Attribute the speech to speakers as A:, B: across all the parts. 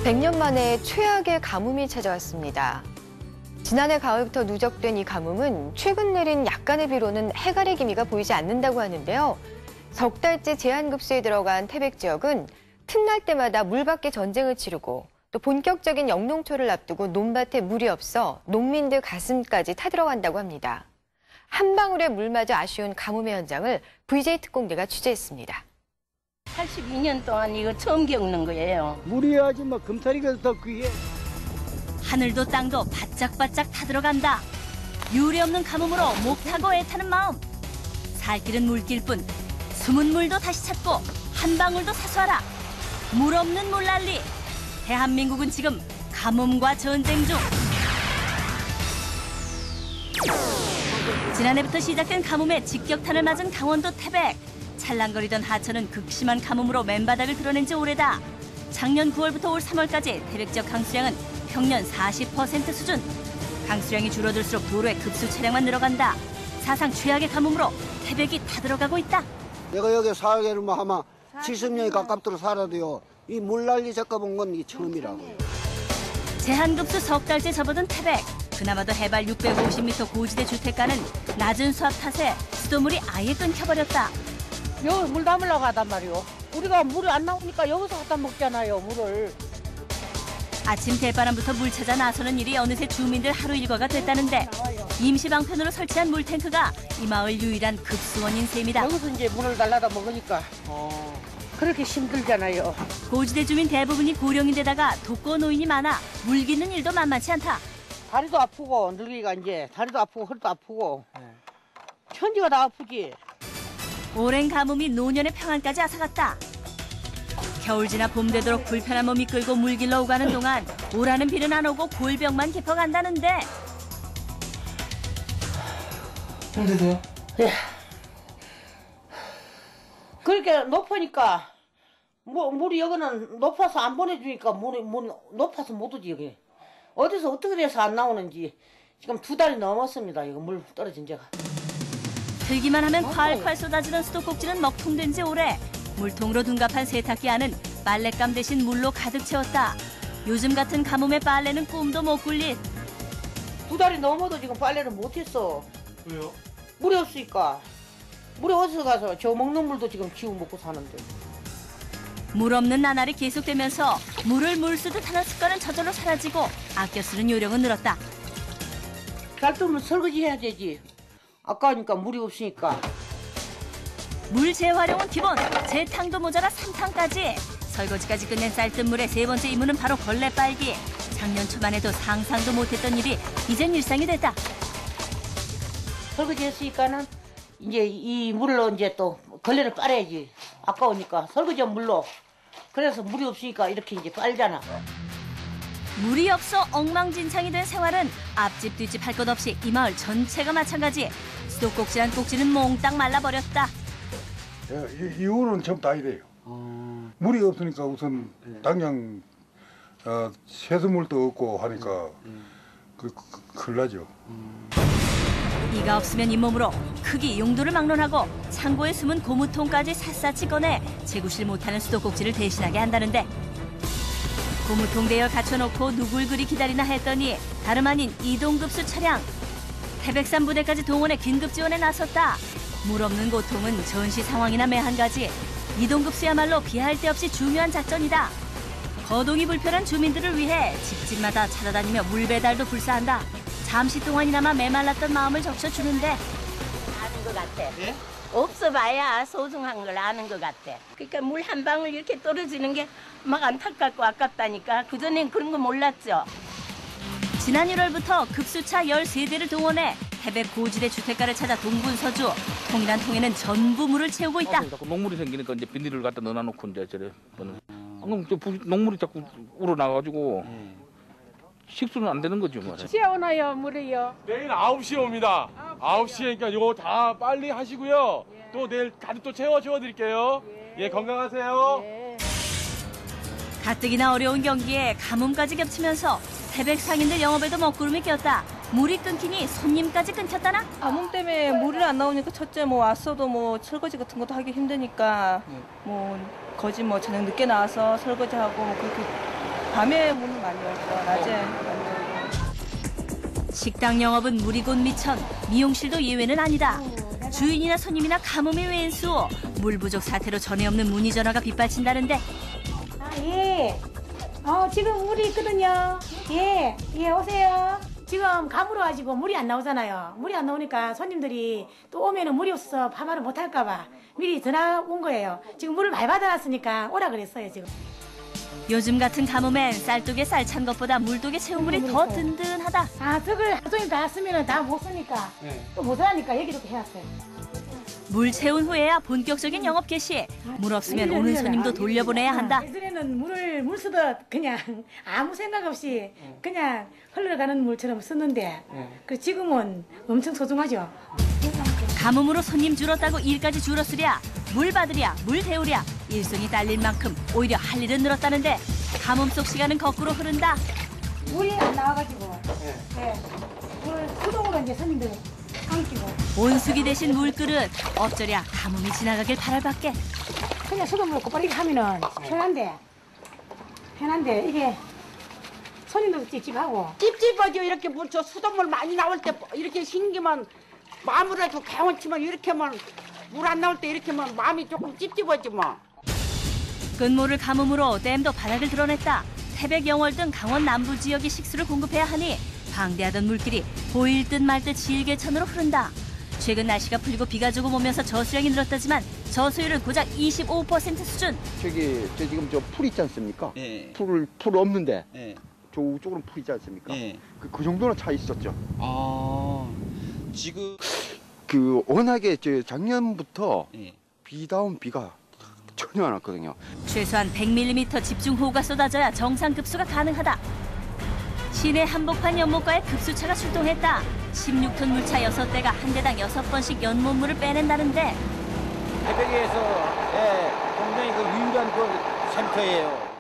A: 100년 만에 최악의 가뭄이 찾아왔습니다. 지난해 가을부터 누적된 이 가뭄은 최근 내린 약간의 비로는 해갈의 기미가 보이지 않는다고 하는데요. 석 달째 제한급수에 들어간 태백 지역은 틈날 때마다 물밖에 전쟁을 치르고 또 본격적인 영농초를 앞두고 논밭에 물이 없어 농민들 가슴까지 타들어간다고 합니다. 한 방울의 물마저 아쉬운 가뭄의 현장을 VJ 특공대가 취재했습니다.
B: 82년 동안 이거 처음 겪는 거예요.
C: 물이 아주 막 금사리가 더 귀해.
D: 하늘도 땅도 바짝바짝 타들어간다. 유례없는 가뭄으로 목 타고 애타는 마음. 살 길은 물길뿐 숨은 물도 다시 찾고 한 방울도 사수하라. 물 없는 물난리. 대한민국은 지금 가뭄과 전쟁 중. 지난해부터 시작된 가뭄에 직격탄을 맞은 강원도 태백. 찰랑거리던 하천은 극심한 가뭄으로 맨바닥을 드러낸 지 오래다. 작년 9월부터 올 3월까지 태백 지역 강수량은 평년 40% 수준. 강수량이 줄어들수록 도로에 급수 차량만 늘어간다. 사상 최악의 가뭄으로 태백이 타들어가고 있다.
C: 내가 여기 살기를 뭐 아마 70년이 가깝도록 살아도요. 이 물난리 겪어본 건 이 처음이라고.
D: 제한급수 석 달째 접어든 태백. 그나마도 해발 650m 고지대 주택가는 낮은 수압 탓에 수도물이 아예 끊겨버렸다.
E: 여기 물 담으려고 하단 말이오. 우리가 물이 안 나오니까 여기서 갖다 먹잖아요, 물을.
D: 아침 대바람부터 물 찾아 나서는 일이 어느새 주민들 하루 일과가 됐다는데 임시 방편으로 설치한 물탱크가 이 마을 유일한 급수원인 셈이다.
E: 여기서 이제 물을 달라다 먹으니까 그렇게 힘들잖아요.
D: 고지대 주민 대부분이 고령인데다가 독거 노인이 많아 물 깃는 일도 만만치 않다.
E: 다리도 아프고 늙기가 이제 다리도 아프고 허리도 아프고 천지가 다 아프지.
D: 오랜 가뭄이 노년의 평안까지 앗아갔다. 겨울 지나 봄 되도록 불편한 몸이 끌고 물 길러 오가는 동안 오라는 비는 안 오고 골병만 깊어간다는데.
F: 힘드세요?
E: 예. 그렇게 높으니까 물이 여기는 높아서 안 보내주니까 물이 높아서 못 오지 여기. 어디서 어떻게 돼서 안 나오는지 지금 2달이 넘었습니다. 이거 물 떨어진 지가.
D: 들기만 하면 콸콸 쏟아지는 수도꼭지는 먹통된 지 오래. 물통으로 둔갑한 세탁기 안은 빨랫감 대신 물로 가득 채웠다. 요즘 같은 가뭄에 빨래는 꿈도 못 꿀린.
E: 2달이 넘어도 지금 빨래를 못했어.
F: 왜요?
E: 물이 없으니까. 물이 어디서 가서 저 먹는 물도 지금 지우 먹고 사는데.
D: 물 없는 나날이 계속되면서 물을 물 쓰듯 하는 습관은 저절로 사라지고 아껴 쓰는 요령은 늘었다.
E: 쌀뜨면 설거지 해야 되지. 아까우니까 물이 없으니까.
D: 물 재활용은 기본, 재탕도 모자라 3탕까지. 설거지까지 끝낸 쌀뜨물의 세 번째 임무는 바로 걸레 빨기. 작년 초만 해도 상상도 못했던 일이 이젠 일상이 됐다.
E: 설거지 했으니까는 이제 이 물로 이제 또 걸레를 빨아야지. 아까우니까 설거지한 물로. 그래서 물이 없으니까 이렇게 이제 빨잖아.
D: 물이 없어 엉망진창이 된 생활은 앞집 뒷집 할 것 없이 이 마을 전체가 마찬가지. 수도꼭지란 꼭지는 몽땅 말라버렸다.
G: 이유는 전부 다 이래요. 물이 없으니까 우선 당장 세수물도 없고 하니까 큰일 나죠.
D: 이가 없으면 잇몸으로 크기 용도를 막론하고 창고에 숨은 고무통까지 샅샅이 꺼내 재구실 못하는 수도꼭지를 대신하게 한다는데, 고무통 대열 갖춰놓고 누굴 그리 기다리나 했더니 다름 아닌 이동급수 차량. 태백산 부대까지 동원해 긴급 지원에 나섰다. 물 없는 고통은 전시 상황이나 매한가지. 이동급수야말로 비할 데 없이 중요한 작전이다. 거동이 불편한 주민들을 위해 집집마다 찾아다니며 물 배달도 불사한다. 잠시 동안이나마 메말랐던 마음을 적셔주는데.
B: 아는 것 같아.
F: 예?
B: 없어봐야 소중한 걸 아는 것 같아. 그러니까 물 한 방울 이렇게 떨어지는 게 막 안타깝고 아깝다니까. 그전엔 그런 거 몰랐죠.
D: 지난 1월부터 급수차 13대를 동원해 태백 고지대 주택가를 찾아 동분서주. 통이란 통에는 전부 물을 채우고 있다.
H: 자꾸 녹물이 생기니까 이제 비닐을 갖다 넣어놓고 이제 저래. 그럼 녹물이 자꾸 우러나가지고 식수는 안 되는 거죠. 뭐.
E: 시에 오나요, 물이요?
F: 내일 9시에 옵니다. 9시니까 요거 다 빨리 하시고요. 또 내일 가득 또 채워드릴게요. 예, 건강하세요.
D: 가뜩이나 어려운 경기에 가뭄까지 겹치면서 태백 상인들 영업에도 먹구름이 꼈다. 물이 끊기니 손님까지 끊겼다나?
I: 가뭄 때문에 물이 안 나오니까 첫째 뭐 왔어도 뭐 설거지 같은 것도 하기 힘드니까 뭐 거진 뭐 저녁 늦게 나와서 설거지하고 뭐 그렇게 밤에 문을 많이 열죠. 낮에 안 열고.
D: 식당 영업은 물이 곧 미천, 미용실도 예외는 아니다. 주인이나 손님이나 가뭄이 웬수. 물 부족 사태로 전에 없는 문의 전화가 빗발친다는데.
J: 예. 지금 물이 있거든요. 예, 오세요. 지금 가물어 가지고 물이 안 나오잖아요. 물이 안 나오니까 손님들이 또 오면은 물이 없어서 파마를 못 할까봐 미리 전화 온 거예요. 지금 물을 많이 받아놨으니까 오라 그랬어요, 지금.
D: 요즘 같은 가뭄엔 쌀독에 쌀 찬 것보다 물독에 채운 물이 더 든든하다.
J: 저걸 하루 종일 다 쓰면은 다 못 쓰니까 또 못 쓰니까 여기 이렇게 해놨어요.
D: 물 채운 후에야 본격적인 영업 개시. 물 없으면 오는 손님도 돌려보내야 한다.
J: 예전에는 물 쓰듯 그냥 아무 생각 없이 그냥 흘러가는 물처럼 썼는데 지금은 엄청 소중하죠.
D: 가뭄으로 손님 줄었다고 일까지 줄었으랴. 물 받으랴, 물 데우랴. 일손이 딸린 만큼 오히려 할 일은 늘었다는데 가뭄 속 시간은 거꾸로 흐른다.
J: 물이 안 나와가지고 물 수동으로 이제 손님들 안기고
D: 온수기 대신 물그릇. 어쩌랴 가뭄이 지나가길 바랄 밖에.
J: 그냥 수돗물로 곧바로 이렇게 하면은 편한데 이게 손님도 찝찝하고
E: 찝찝하죠. 이렇게 저 수돗물 많이 나올 때 이렇게 신기만 마무리해서 개운치면 이렇게만 물 안 나올 때 이렇게만 마음이 조금 찝찝하지 뭐.
D: 끝모를 가뭄으로 댐도 바닥을 드러냈다. 태백, 영월 등 강원 남부 지역이 식수를 공급해야 하니 방대하던 물길이 보일 듯 말 듯 질개천으로 흐른다. 최근 날씨가 풀리고 비가 조금 오면서 저수량이 늘었다지만 저수율은 고작 25% 수준.
K: 저 지금 저 풀 있지 않습니까?
L: 예.
K: 풀 없는데
L: 예.
K: 저쪽으로는 풀 있지 않습니까?
L: 예.
K: 그 정도는 차 있었죠.
L: 지금
K: 워낙에 작년부터
L: 예.
K: 비다운 비가 전혀 안 왔거든요.
D: 최소한 100mm 집중호우가 쏟아져야 정상 급수가 가능하다. 시내 한복판 연못가에 급수차가 출동했다. 16톤 물차 6대가 한 대당 6번씩 연못물을 빼낸다는데.
L: 태백에서 굉장히 유일한 샘터예요.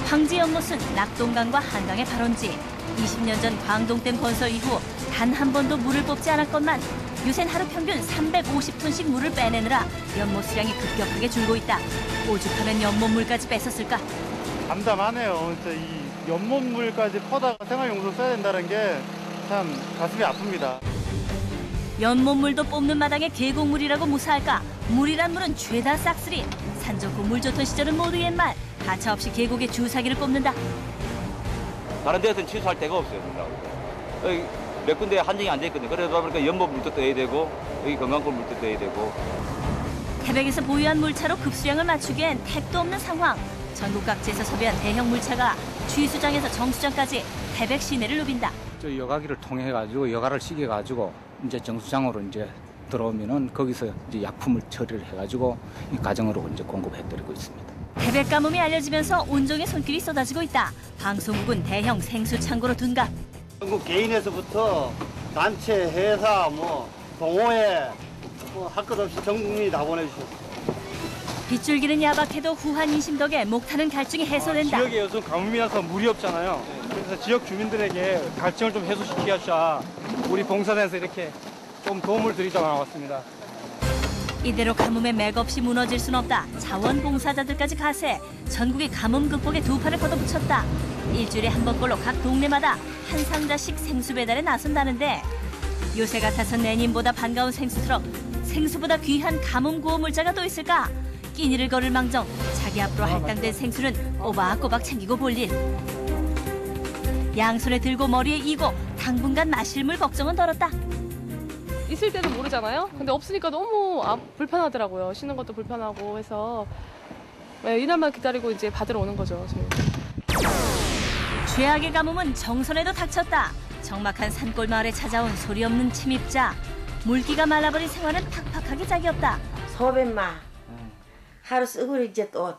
D: 황지 연못은 낙동강과 한강의 발원지. 20년 전 광동댐 건설 이후 단 한 번도 물을 뽑지 않았건만 요샌 하루 평균 350톤씩 물을 빼내느라 연못 수량이 급격하게 줄고 있다. 오죽하면 연못물까지 뺐었을까?
M: 담담하네요. 진짜 이 연못물까지 퍼다가 생활용수로 써야 된다는 게 참 가슴이 아픕니다.
D: 연못물도 뽑는 마당에 계곡물이라고 무사할까? 물이란 물은 죄다 싹쓸이. 산 좋고 물 좋던 시절은 모두 옛말. 가차없이 계곡에 주사기를 뽑는다.
N: 다른 데서는 취소할 데가 없어요. 여기 몇 군데 한정이 안 돼 있거든요. 그러다 보니까 연못 물도 떠야 되고 여기 건강골 물도 떠야 되고.
D: 태백에서 보유한 물차로 급수량을 맞추기엔 택도 없는 상황. 전국 각지에서 섭외한 대형 물차가 취수장에서 정수장까지 태백 시내를 누빈다.
O: 저 여가기를 통해 가지고 여가를 시켜 가지고 이제 정수장으로 이제 들어오면은 거기서 이제 약품을 처리를 해 가지고 이 가정으로 이제 공급해드리고 있습니다.
D: 태백 가뭄이 알려지면서 온종일 손길이 쏟아지고 있다. 방송국은 대형 생수 창고로 둔갑.
P: 전국 개인에서부터 단체, 회사, 동호회 할 것 없이 전 국민이 다 보내주셨어요.
D: 빗줄기는 야박해도 후한 인심 덕에 목타는 갈증이 해소된다.
M: 지역에 요즘 가뭄이라서 물이 없잖아요. 그래서 지역 주민들에게 갈증을 좀 해소시키자 우리 봉사단에서 이렇게 좀 도움을 드리자고 나왔습니다.
D: 이대로 가뭄에 맥없이 무너질 순 없다. 자원봉사자들까지 가세. 전국의 가뭄 극복에 두 팔을 걷어붙였다. 일주일에 한 번꼴로 각 동네마다 한 상자씩 생수 배달에 나선다는데 요새 같아서 내님보다 반가운 생수 트럭, 생수보다 귀한 가뭄 구호 물자가 또 있을까? 끼니를 걸을 망정 자기 앞으로 할당된 생수는 꼬박꼬박 챙기고 볼 일. 양손에 들고 머리에 이고 당분간 마실 물 걱정은 덜었다.
Q: 있을 때도 모르잖아요. 근데 없으니까 너무 불편하더라고요. 쉬는 것도 불편하고 해서 이날만 기다리고 이제 받으러 오는 거죠. 저희.
D: 최악의 가뭄은 정선에도 닥쳤다. 적막한 산골 마을에 찾아온 소리 없는 침입자. 물기가 말라버린 생활은 팍팍하기 짝이 없다.
R: 소변마 하루 쓰고 이제 또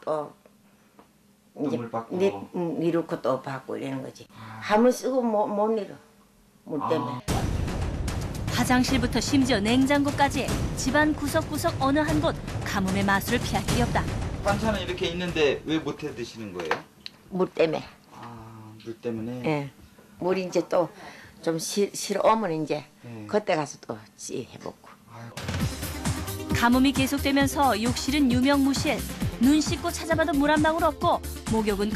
R: 이제 미루고 또 받고 이러는 거지. 한번 쓰고 못 미루 물 때문에.
D: 화장실부터 심지어 냉장고까지 집안 구석구석 어느 한 곳 가뭄의 마술을 피할 길이 없다.
L: 반찬은 이렇게 있는데 왜 못해 드시는 거예요?
R: 물 때문에.
L: 물 때문에?
R: 예. 물이 이제 또 좀 싫어오면 이제 그때 가서 또 해보고.
D: 가뭄이 계속되면서 욕실은 유명무실. 눈 씻고 찾아봐도 물 한 방울 없고 목욕은